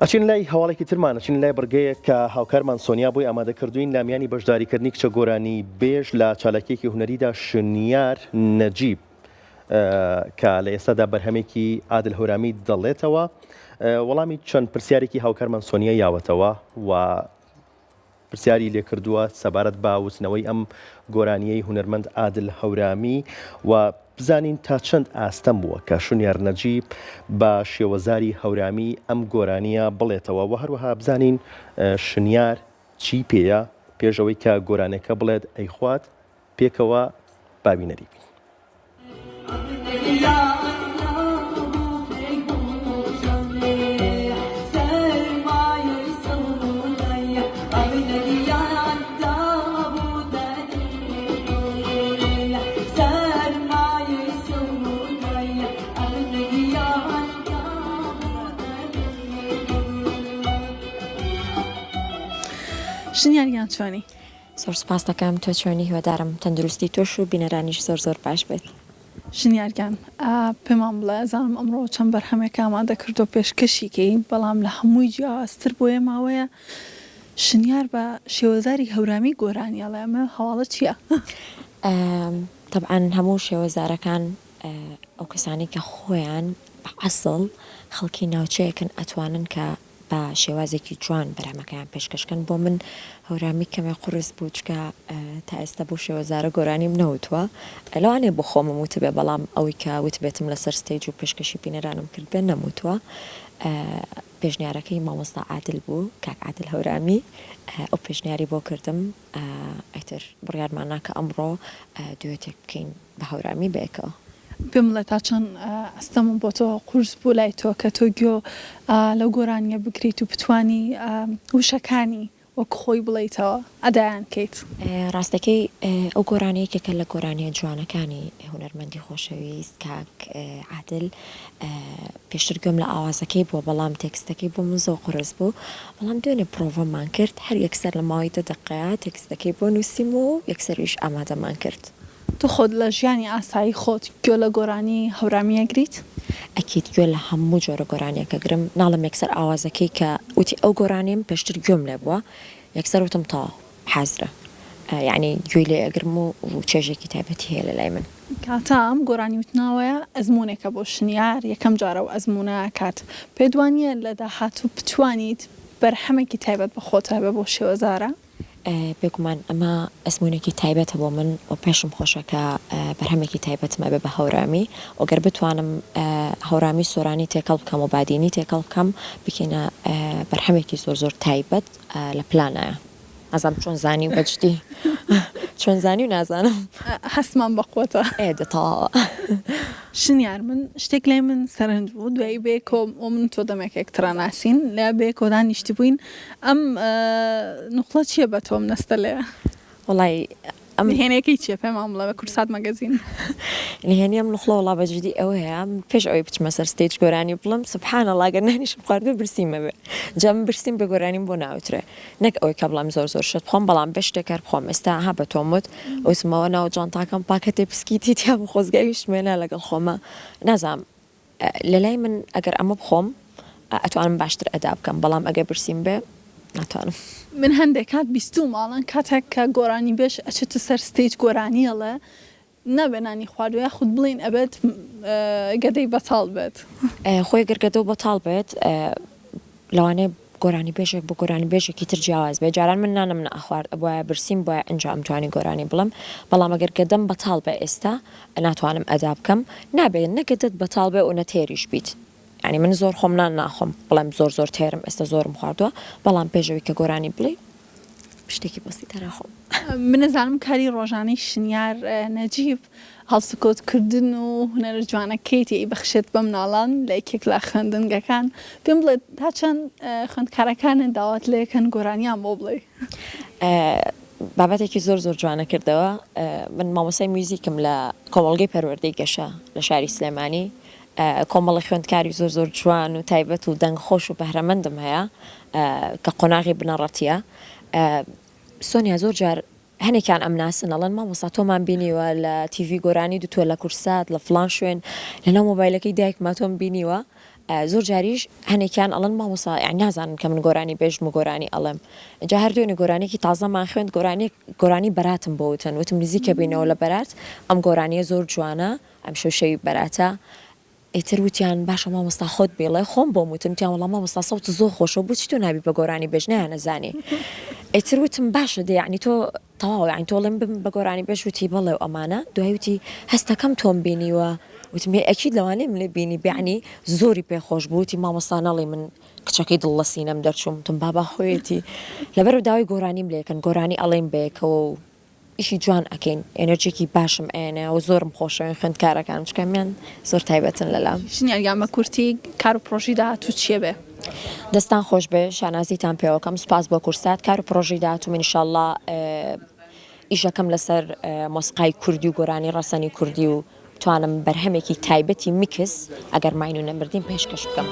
ئەچین لای هەواڵێکی ترمان ئەچین لای بڕگەیە کە هاوکارمان سۆنیا بۆی ئامادەکردوین لامیانی بەشداریکردنی کچە گۆرانی بێژ لە چالەکێکی هونەریدا شنیار نەجیب کە لە ئێستادا بەرهەمێکی عادل هەورامی دەڵێتەوە وەڵامی چەند پرسیارێکی هاوکارمان سۆنیا یاوەتەوە و پرسیاری لێکردووە سەبارەت بە وتنەوەی ئەم گۆرانیەی هونەرمەند عادل هەورامی و بزانین تا چەند ئاستەم بووە کە شنیار نەجیب بە شێوەزاری هەورامی ئەم گۆرانیە بڵێتەوە و هەروەها بزانین شنیار چی پێیە پێشەوەی کە گۆرانەکە بڵێت ئەیخوات پێکەوە بابینەری بین. شنیاریان چۆنی؟ زۆر سپاس دەکەم تۆ چۆنی هیوادارم تەندروستی تۆش و بینەرانیش زۆر زۆر باش بێت. شنیارگان پێمان بڵێ زانم ئەمڕۆ چەند بەرهەمێک ئامادەکردو پێشکەشیکەی بەڵام لە هەمووی جیاوازتر بۆیە ماوەیە شنیار بە شێوەزاری هەورامی گۆرانیاڵێ ئەمە هەواڵە چییە؟ طبعاً هەموو شێوەزارەکان ئەو کەسانی کە خۆیان بە ئەسڵ خەڵکی ناوچەیەکن ئەتوانن کە بە شێوازێکی جوان بەرهەمەکەیان پێشکەشکەن بۆ من هەورامی کەمێ قورس بوو چکە تا ئێستا بۆ شێوەزارە گۆرانیم نەوتووە لەوانێ بۆ خۆمم وتبێ بەڵام ئەوەی کە وتبێتم لەسەر ستێج و پێشکەشی بینەرانم کرد بێ نەموتووە. پێشنیارەکەی مامۆستا عادل بوو کاک عادل هەورامی ئەو پێشنیاری بۆ کردم ئەتر بڕیارمان ناکە ئەمڕۆ دوێتێک بکەین بە هەورامی بێکەوە. پێم بڵێ تا چەند ئەستەمە بۆ تۆ قورس بوو لای تۆ کە تۆ گوێ لەو گۆرانیە بگریت و بتانی وشەکانی وەک خۆی بڵیتەوە ئەدایان کەیت. ڕاستەکەی ئەو گۆرانەیەکێکە لە گۆرانیە جوانەکانی هونەرمەندی خۆشەویست کاک عادل پێشتر گوێم لە ئاوازەکەی بووە بەڵام تێکستەکەی بۆ من زۆر قورس بوو بەڵام دوێنێ پرۆڤەمان کرد هەر یەکسەر لە ماوەی 10 دقەیە تێکستەکەی بۆ نووسیم و یەکسەریش ئامادەمان کرد. تو خۆت لە ژیانی ئاسایی خۆت گوێ لە گۆرانی هەورامیە گریت؟ ئەکیت گوێ لە هەموو جۆرە گۆرانیەکە گرم ناڵم یەکسەر ئاوازەکەی کە وتی ئەو گۆرانیم پێشتر گوێم لێ بووە یەکسەر وتم تا حەزرە یعنی گوێی لێ ئەگرم و چێژێکی تایبەتی هەیە لە لای من. کاتە ئەم گۆرانی وتناوەیە ئەزمونێکە بۆ شنیار یەکەم جارە و ئەزمونە کات پێدوانیە لە داهاتوو بتوانیت بەرهەمێکی تایبەت بە خۆت هەبێ بۆ شێوەزارە؟ بێگومان ئەمە ئەزمونێکی تایبەتە بۆ من و پێشم خۆشەکە بەرهەمێکی تایبەتمە بێ بە هەورامی ئۆگەر بتوانم هەورامی سۆرانی تێکەڵ بکەم و بادینی تێکەڵ بکەم بکەینە بەرهەمێکی زۆر زۆر تایبەت لە پلانایە. ئەزانم چۆن زانی و بەجدی چۆن زانی و نازانم هەستمان بەقوتە دەتەواوە. شنیار من شتێک لای من سەرنج بوو دوایی بێ کۆ من تۆ دەمێکێکترا ناسین لە بێ کۆدان نیشتی بووین ئەم نوقڵە چییە بە تۆم نەستە لێ؟ وڵی ئەم هێنەیەکەی چیە پێمان بڵێ بە کورسات مەگەزین نهێنیم نوخڵە وڵا بەجدی ئەوە هەیە پێش ئەوەی بچمە سەر ستێج گۆرانی بڵم سبحانەڵڵا گەر نانیشم خواردوە برسیمە بێ جا من برسیم بە گۆرانیم بۆ ناوترێ نەک ئەوەی کە بڵام زۆر زۆر شت بخۆم بەڵام بە شتێکار بخۆم ئێستا ها بە تۆمت وتمەوە ناو جانتاکەم پاکەتێ پسکیتی تیا بە خۆزگاوی شمێنە لەگەڵ خۆمە نازام لە لای من ئەگەر ئەمە بخۆم ئەتوانم باشتر ئەدا بکەم بەڵام ئەگەر برسیم بێ ناتوانم. من هەندێک کات بیستوو ماڵن کاتێک کە گۆرانی بێش ئەچێتە سەر ستێج گۆرانیەڵە نابێنانی خواردوە خود بڵین ئەبێت گەدەی بەتاڵ بێت خۆی گەرگەدە و بەتاڵ بێت لەوانەیە گۆرانی بێژێک بۆ گۆرانی بێژێکی تر جیاواز بێ جاران من نانم نەخوارد بۆە برسیم بۆە ئەنجام توانی گۆرانی بڵم بەڵام ئەگەر گەدەم بەتاڵ بێ ئێستا ناتوانم ئەدا بکەم نابێت نەگەدت بەتاڵ بێ و نەتێریش بیت. ینی من زۆر خۆمنان ناخۆم بڵێم زۆر زۆر تێرم ئێستا زۆرم خواردووە بەڵام پێشەوەی کە گۆرانی بڵێ شتێکی بەسی تەراخۆم. منەزانم کاری ڕۆژانەی شنیار نەجیب هەڵسوکۆتکردن و هونەرە جوانەکەیتی بەخشێت بەم ناڵان لە یەکێک لە خوێندنگەکان پێم بڵێت تا چەند خوێندکارەکانن داوات لەکەن گۆرانیان بۆ بڵێ. بابەتێکی زۆر زۆر جوانە کردەوە من مامۆسای میوزیکم لە کۆمەڵگەی پەروەردەی گەشە لە شاری سلێمانی کۆمەڵی خوێندکاری زۆر زۆر جوان و تایبەت و دەنگ خۆش و بەهرەمەندم هەیە کە قۆناغی بنەڕەتیە سۆنیا زۆر جار هەنێکیان ئەم ناسن ئەڵەن مامۆستا تۆمان بینیوە لە تیڤی گۆرانی دوتووە لە کورسات لە فڵان شوێن لەناو مۆبایلەکەی دایکما تۆم بینیوە زۆر جاریش هەنێکیان ئەڵەن مامۆستا یعنی نازانن کە من گۆرانی بێژم و گۆرانی ئەڵێم جا هەردوێنێ گۆرانێکی تازەمان خوێند گۆرانی بەراتم بۆ وتن وتم نزیکە بینەوە لە بەرات ئەم گۆرانیە زۆر جوانە ئەم شەوی بەراتە ئیتر وتیان باشە مامۆستا خۆت بێڵێ خۆم بۆم وتم تیان وەڵام مامۆستا سەوت زۆر خۆشە بۆچی تۆ نابی بە گۆرانی بێژ نەیانەزانێ ئیتر وتم باشە دێ یعنی تۆ تەواو یعنی تۆڵێم بم بە گۆرانی بێژ وتی بەڵێ و ئەمانە دوای وتی هەستەکەم تۆم بینیوە وتم ئەکید لەوانەیە لێ بینی بیعنی زۆری پێخۆش بوو وتی مامۆستا نەڵێ من کچەکەی دڵ لە سینەم دەرچووم وتم بابا خۆیەتی لەبەر داوای گۆرانیم لێکن گۆرانی ئەڵێم بێکەوە و ئیشی جوان ئەکەین ئێنەرژێکی باشم ئێنە و زۆرم خۆشەوێن خوێندکارەکان چکەمیان زۆر تایبەتن لەلام ژنیار یامە کورتی کار و پرۆژی داهاتوو چییە بێ؟ دەستان خۆش بێ شانازیتان پێوەکەم سوپاس بۆ کورسات کار و پرۆژی داهاتوو ئینشاءالله ئیشەکەم لەسەر مۆسیقای کوردی و گۆرانی ڕەسەنی کوردی و توانم بەرهەمێکی تایبەتی میکس ئەگەر ماین و نەمردین پێشکەش بکەم.